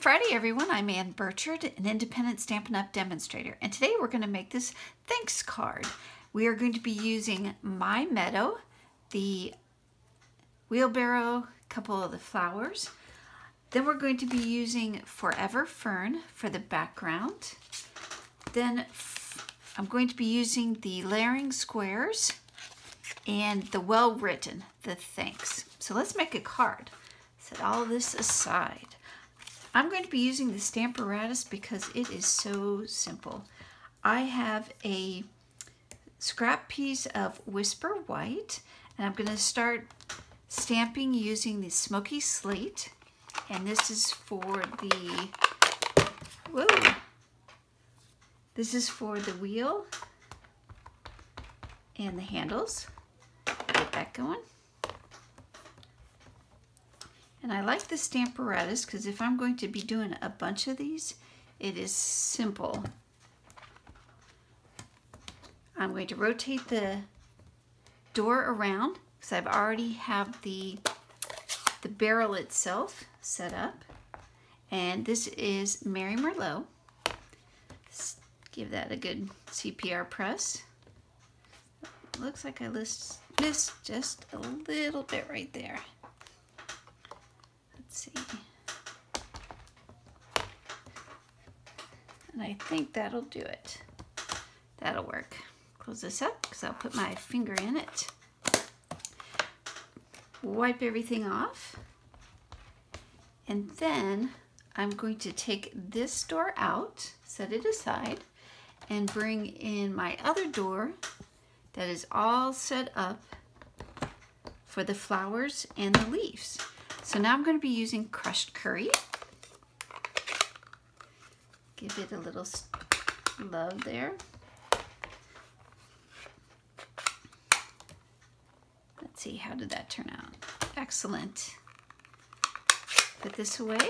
Friday, everyone. I'm Ann Birchard, an independent Stampin' Up! Demonstrator, and today we're going to make this thanks card. We are going to be using my Meadow, the wheelbarrow, a couple of the flowers. Then we're going to be using Forever Fern for the background. Then I'm going to be using the layering squares and the well-written, the thanks. So let's make a card. Set all this aside. I'm going to be using the Stamparatus because it is so simple. I have a scrap piece of Whisper White, and I'm going to start stamping using the Smoky Slate. And this is for the, this is for the wheel and the handles. Get that going. And I like the Stamparatus because if I'm going to be doing a bunch of these, it is simple. I'm going to rotate the door around because I've already have the barrel itself set up. And this is Mary Merlot. Let's give that a good CPR press. Looks like I missed just a little bit right there. See, and I think that'll do it. That'll work. Close this up because I'll put my finger in it. Wipe everything off, and then I'm going to take this door out, set it aside, and bring in my other door that is all set up for the flowers and the leaves. So now I'm going to be using crushed curry. Give it a little love there. Let's see, how did that turn out? Excellent. Put this away.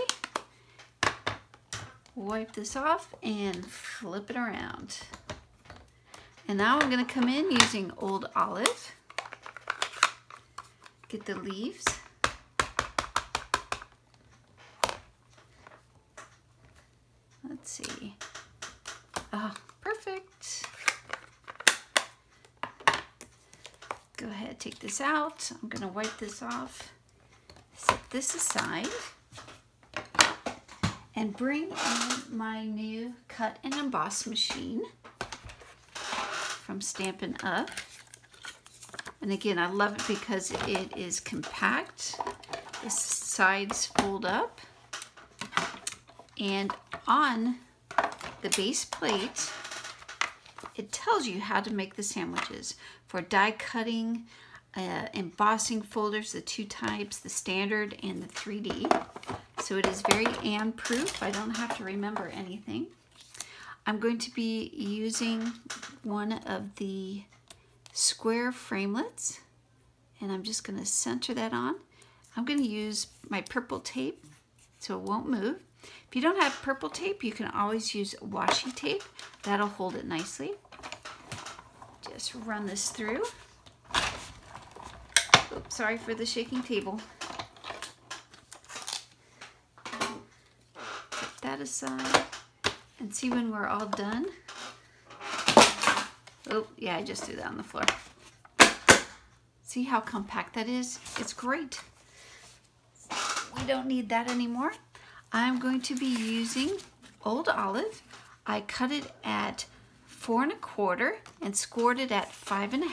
Wipe this off and flip it around. And now I'm going to come in using Old Olive. Get the leaves. Let's see. Oh, perfect. Go ahead, take this out. I'm going to wipe this off. Set this aside. And bring in my new cut and emboss machine from Stampin' Up. And again, I love it because it is compact. The sides fold up. And on the base plate, it tells you how to make the sandwiches for die cutting, embossing folders, the two types, the standard and the 3D. So it is very Ann-proof. I don't have to remember anything. I'm going to be using one of the square framelits, and I'm just going to center that on. I'm going to use my purple tape so it won't move. If you don't have purple tape, you can always use washi tape. That'll hold it nicely. Just run this through. Oops, sorry for the shaking table. Put that aside and see when we're all done. Oh, yeah, I just threw that on the floor. See how compact that is? It's great. We don't need that anymore. I'm going to be using Old Olive. I cut it at 4 1/4 and scored it at 5 1/2.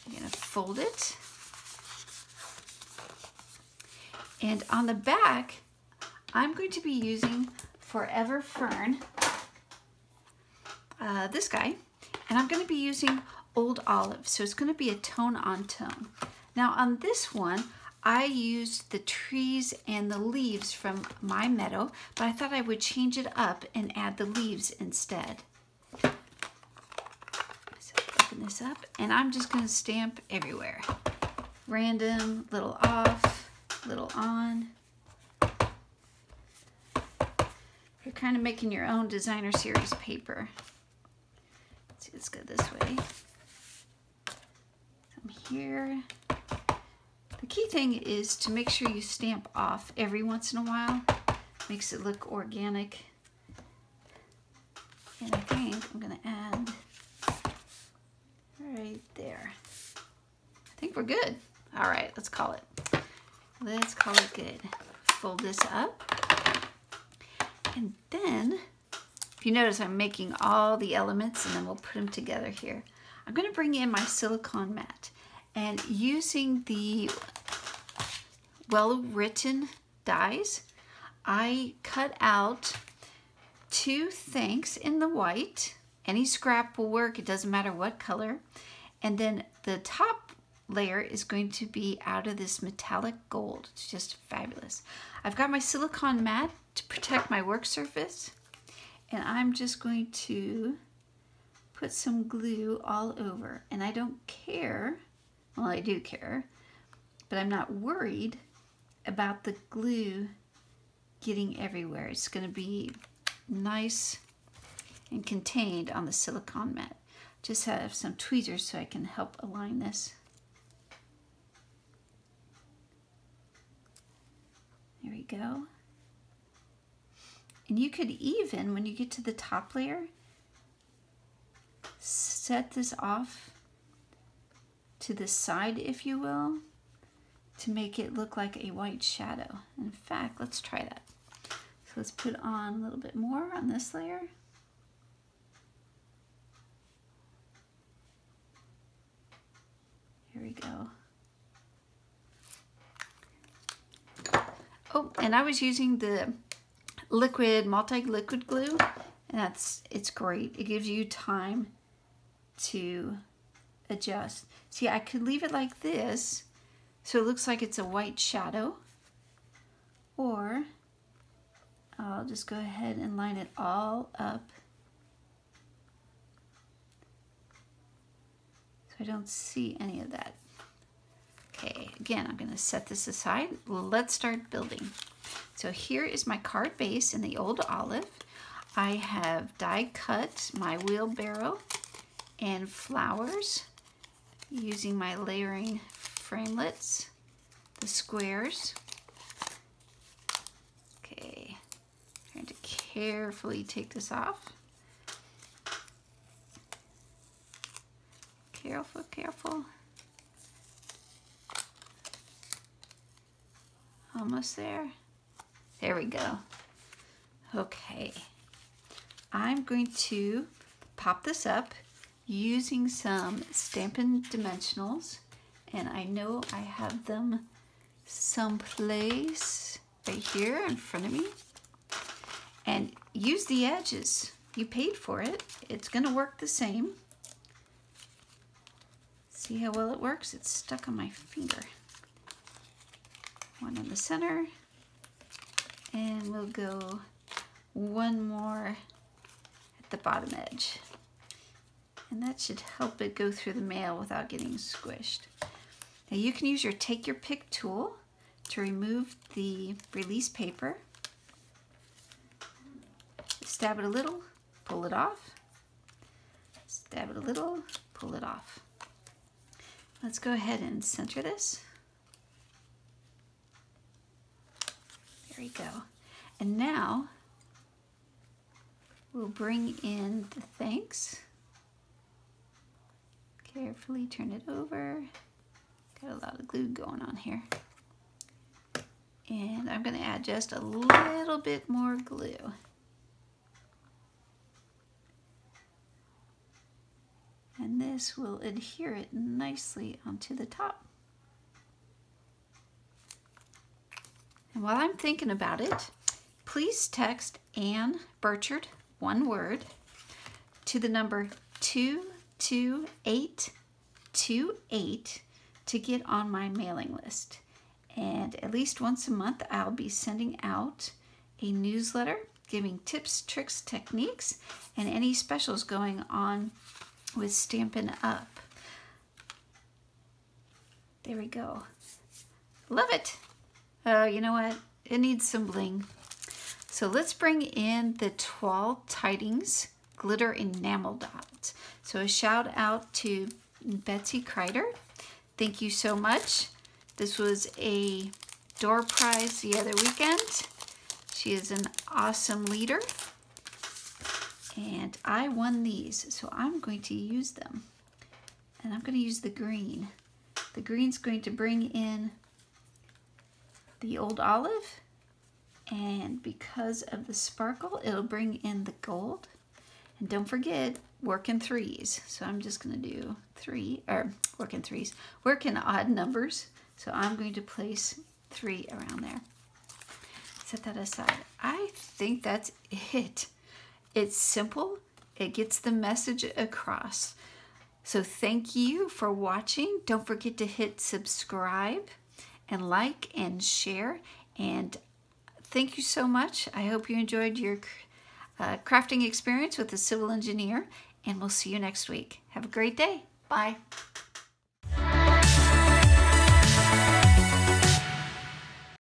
I'm going to fold it. And on the back, I'm going to be using Forever Fern, this guy, and I'm going to be using Old Olive. So it's going to be a tone on tone. Now on this one, I used the trees and the leaves from my Meadow, but I thought I would change it up and add the leaves instead. So open this up, and I'm just going to stamp everywhere. Random, little off, little on. You're kind of making your own designer series paper. Let's see, let's go this way. Come here. The key thing is to make sure you stamp off every once in a while. Makes it look organic. And I think I'm gonna add right there. I think we're good. All right, let's call it. Let's call it good. Fold this up. And then, if you notice, I'm making all the elements and then we'll put them together here. I'm gonna bring in my silicone mat, and using the well-written dies, I cut out 2 thanks in the white. Any scrap will work, it doesn't matter what color. And then the top layer is going to be out of this metallic gold. It's just fabulous. I've got my silicone mat to protect my work surface, and I'm just going to put some glue all over. And I don't care, well, I do care, but I'm not worried about the glue getting everywhere. It's going to be nice and contained on the silicone mat. Just have some tweezers so I can help align this. There we go. And you could even, when you get to the top layer, set this off to the side, if you will, to make it look like a white shadow. In fact, let's try that. So let's put on a little bit more on this layer. Here we go. Oh, and I was using the liquid, multi-liquid glue, and it's great. It gives you time to adjust. See, I could leave it like this, so it looks like it's a white shadow, or I'll just go ahead and line it all up so I don't see any of that. Okay, again, I'm going to set this aside. Let's start building. So here is my card base in the old olive. I have die cut my wheelbarrow and flowers using my layering framelits, the squares. Okay, I'm going to carefully take this off. Careful, careful. Almost there. There we go. Okay, I'm going to pop this up using some Stampin' Dimensionals, and I know I have them someplace right here in front of me. And use the edges. You paid for it. It's gonna work the same. See how well it works? It's stuck on my finger. One in the center, and we'll go one more at the bottom edge. And that should help it go through the mail without getting squished. Now you can use your take your pick tool to remove the release paper. Stab it a little, pull it off. Stab it a little, pull it off. Let's go ahead and center this. There we go. And now we'll bring in the thanks. Carefully turn it over. Got a lot of glue going on here. And I'm going to add just a little bit more glue. And this will adhere it nicely onto the top. And while I'm thinking about it, please text Ann Birchard, one word, to the number 22828 to get on my mailing list. And at least once a month, I'll be sending out a newsletter giving tips, tricks, techniques, and any specials going on with Stampin' Up. There we go. Love it. You know what? It needs some bling. So let's bring in the Toile Tidings Glitter Enamel Dots. So a shout out to Betsy Kreider. Thank you so much. This was a door prize the other weekend. She is an awesome leader. And I won these, so I'm going to use them. And I'm going to use the green. The green's going to bring in the old olive. And because of the sparkle, it'll bring in the gold. And don't forget, work in threes. So I'm just going to do work in threes. Work in odd numbers. So I'm going to place 3 around there. Set that aside. I think that's it. It's simple. It gets the message across. So thank you for watching. Don't forget to hit subscribe and like and share. And thank you so much. I hope you enjoyed your crafting experience with the civil engineer. And we'll see you next week. Have a great day. Bye.